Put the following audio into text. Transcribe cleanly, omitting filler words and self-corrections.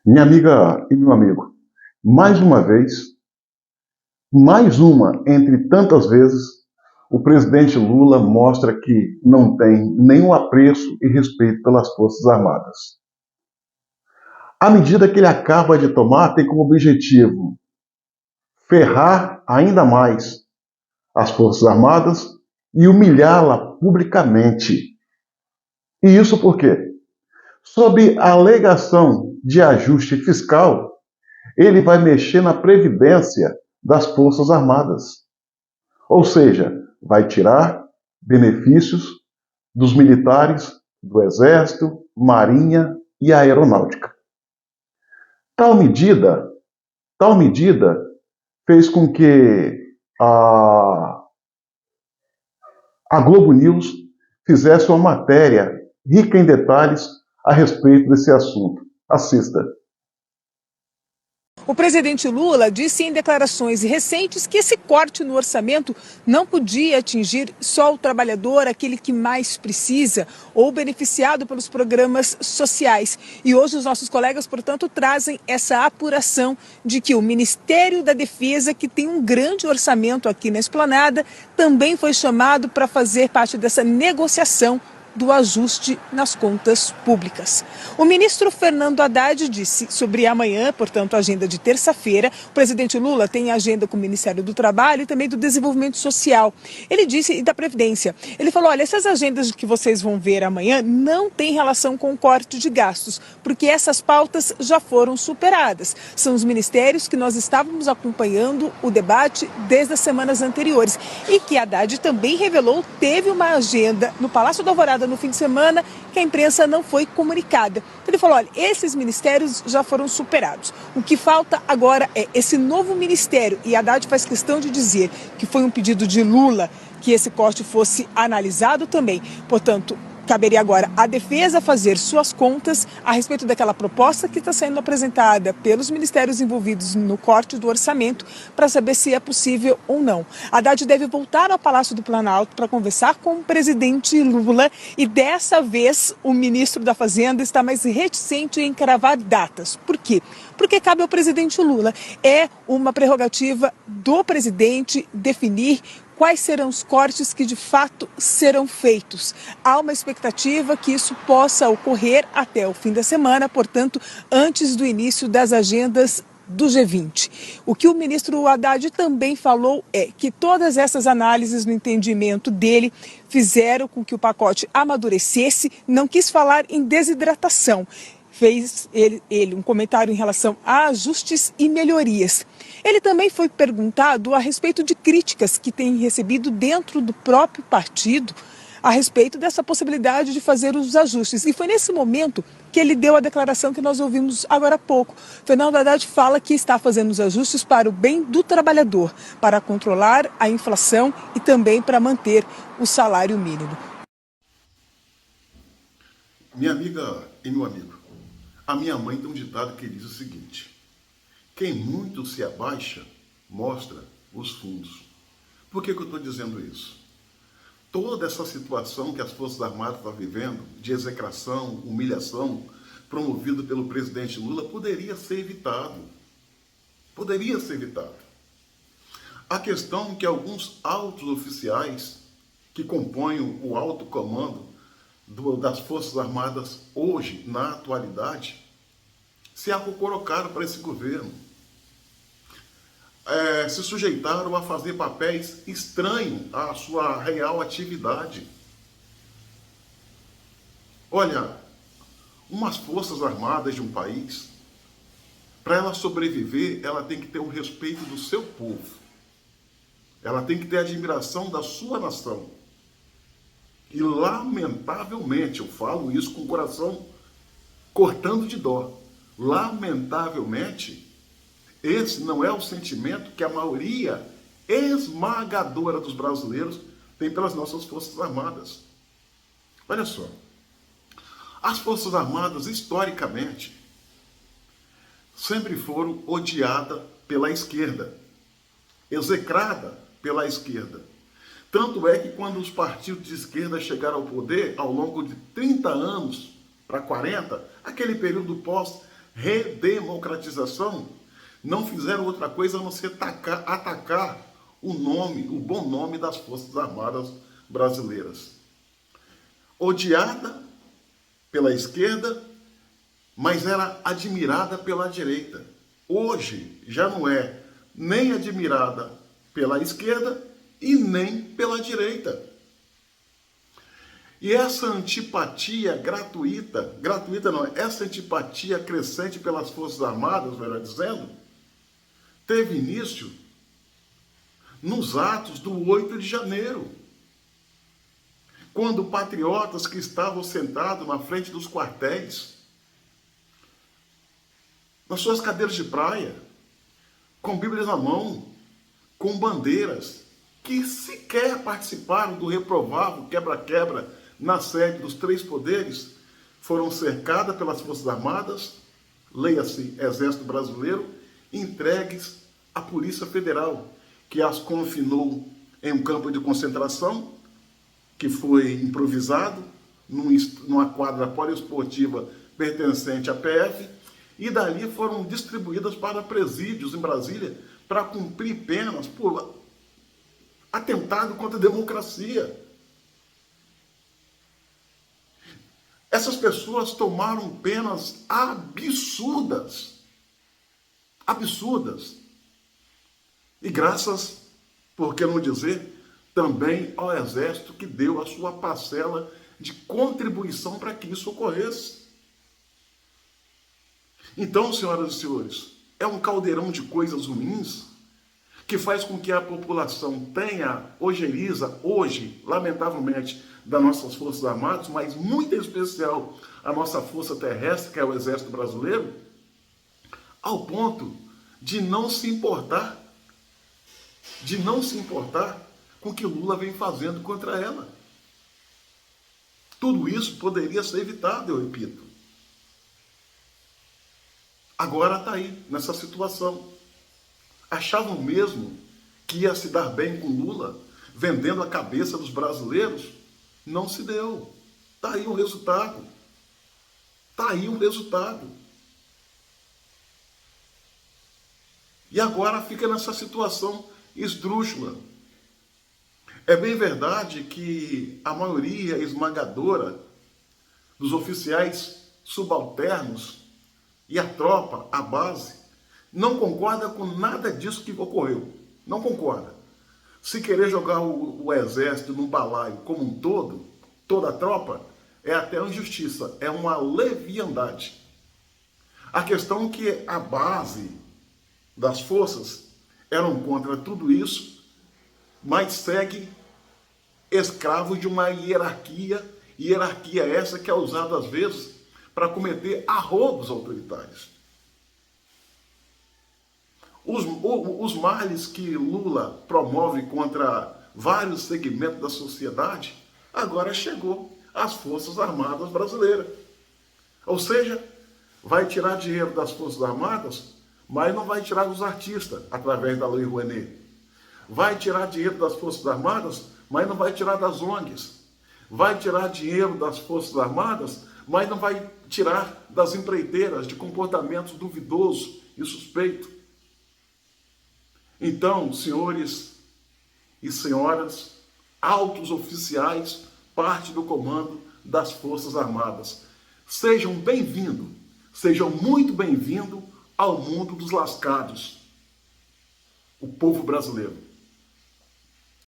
Minha amiga e meu amigo, mais uma vez, mais uma entre tantas vezes, o presidente Lula mostra que não tem nenhum apreço e respeito pelas Forças Armadas. A medida que ele acaba de tomar tem como objetivo ferrar ainda mais as Forças Armadas e humilhá-la publicamente. E isso por quê? Sob a alegação de ajuste fiscal, ele vai mexer na previdência das Forças Armadas. Ou seja, vai tirar benefícios dos militares, do Exército, Marinha e Aeronáutica. Tal medida, tal medida fez com que a Globo News fizesse uma matéria rica em detalhes a respeito desse assunto. Assista. O presidente Lula disse em declarações recentes que esse corte no orçamento não podia atingir só o trabalhador, aquele que mais precisa, ou beneficiado pelos programas sociais. E hoje os nossos colegas, portanto, trazem essa apuração de que o Ministério da Defesa, que tem um grande orçamento aqui na Esplanada, também foi chamado para fazer parte dessa negociação do ajuste nas contas públicas. O ministro Fernando Haddad disse sobre amanhã, portanto, a agenda de terça-feira, o presidente Lula tem agenda com o Ministério do Trabalho e também do Desenvolvimento Social. Ele disse, e da Previdência, ele falou, olha, essas agendas que vocês vão ver amanhã não têm relação com o corte de gastos, porque essas pautas já foram superadas. São os ministérios que nós estávamos acompanhando o debate desde as semanas anteriores e que Haddad também revelou teve uma agenda no Palácio da Alvorada no fim de semana que a imprensa não foi comunicada. Ele falou, olha, esses ministérios já foram superados. O que falta agora é esse novo ministério, e Haddad faz questão de dizer que foi um pedido de Lula que esse corte fosse analisado também. Portanto, caberia agora à defesa fazer suas contas a respeito daquela proposta que está sendo apresentada pelos ministérios envolvidos no corte do orçamento para saber se é possível ou não. Haddad deve voltar ao Palácio do Planalto para conversar com o presidente Lula e dessa vez o ministro da Fazenda está mais reticente em cravar datas. Por quê? Porque cabe ao presidente Lula. É uma prerrogativa do presidente definir quais serão os cortes que de fato serão feitos. Há uma expectativa que isso possa ocorrer até o fim da semana, portanto, antes do início das agendas do G20. O que o ministro Haddad também falou é que todas essas análises no entendimento dele fizeram com que o pacote amadurecesse, não quis falar em desidratação. Fez ele um comentário em relação a ajustes e melhorias. Ele também foi perguntado a respeito de críticas que tem recebido dentro do próprio partido a respeito dessa possibilidade de fazer os ajustes. E foi nesse momento que ele deu a declaração que nós ouvimos agora há pouco. Fernando Haddad fala que está fazendo os ajustes para o bem do trabalhador, para controlar a inflação e também para manter o salário mínimo. Minha amiga e meu amigo, a minha mãe tem um ditado que diz o seguinte: quem muito se abaixa, mostra os fundos. Por que eu estou dizendo isso? Toda essa situação que as Forças Armadas estão vivendo, de execração, humilhação, promovido pelo presidente Lula, poderia ser evitado. Poderia ser evitado. A questão é que alguns altos oficiais que compõem o alto comando das Forças Armadas hoje, na atualidade, se acocorocaram para esse governo. Se sujeitaram a fazer papéis estranhos à sua real atividade. Olha, umas Forças Armadas de um país, para ela sobreviver, ela tem que ter o respeito do seu povo. Ela tem que ter a admiração da sua nação. E lamentavelmente, eu falo isso com o coração cortando de dó, lamentavelmente, esse não é o sentimento que a maioria esmagadora dos brasileiros tem pelas nossas Forças Armadas. Olha só, as Forças Armadas, historicamente, sempre foram odiadas pela esquerda, execradas pela esquerda. Tanto é que quando os partidos de esquerda chegaram ao poder, ao longo de 30 anos para 40, aquele período redemocratização, não fizeram outra coisa a não ser atacar o nome, o bom nome das Forças Armadas brasileiras. Odiada pela esquerda, mas era admirada pela direita. Hoje já não é nem admirada pela esquerda e nem pela direita. E essa antipatia gratuita não, essa antipatia crescente pelas Forças Armadas, melhor dizendo, teve início nos atos do 8 de janeiro, quando patriotas que estavam sentados na frente dos quartéis, nas suas cadeiras de praia, com bíblias na mão, com bandeiras, que sequer participaram do reprovável quebra-quebra na sede dos três poderes, foram cercadas pelas Forças Armadas, leia-se Exército Brasileiro, entregues à Polícia Federal, que as confinou em um campo de concentração, que foi improvisado, numa quadra poliesportiva pertencente à PF, e dali foram distribuídas para presídios em Brasília para cumprir penas por atentado contra a democracia. Essas pessoas tomaram penas absurdas. Absurdas. E graças, por que não dizer, também ao Exército que deu a sua parcela de contribuição para que isso ocorresse. Então, senhoras e senhores, é um caldeirão de coisas ruins que faz com que a população tenha ojeriza hoje, lamentavelmente, das nossas Forças Armadas, mas muito em especial a nossa Força Terrestre, que é o Exército Brasileiro, ao ponto de não se importar com o que Lula vem fazendo contra ela. Tudo isso poderia ser evitado, eu repito. Agora está aí, nessa situação. Achavam mesmo que ia se dar bem com Lula, vendendo a cabeça dos brasileiros? Não se deu. Está aí o resultado. Está aí o resultado. E agora fica nessa situação esdrúxula. É bem verdade que a maioria esmagadora dos oficiais subalternos e a tropa, a base, não concorda com nada disso que ocorreu. Não concorda. Se querer jogar o exército num balaio como um todo, toda a tropa, é até uma injustiça, é uma leviandade. A questão é que a base das forças eram contra tudo isso, mas segue escravo de uma hierarquia essa que é usada às vezes para cometer arroubos autoritários. Os males que Lula promove contra vários segmentos da sociedade, agora chegou às Forças Armadas brasileiras. Ou seja, vai tirar dinheiro das Forças Armadas, mas não vai tirar dos artistas, através da Lei Rouanet. Vai tirar dinheiro das Forças Armadas, mas não vai tirar das ONGs. Vai tirar dinheiro das Forças Armadas, mas não vai tirar das empreiteiras de comportamentos duvidosos e suspeitos. Então, senhores e senhoras, altos oficiais, parte do comando das Forças Armadas, sejam bem-vindos, sejam muito bem-vindos ao mundo dos lascados, o povo brasileiro.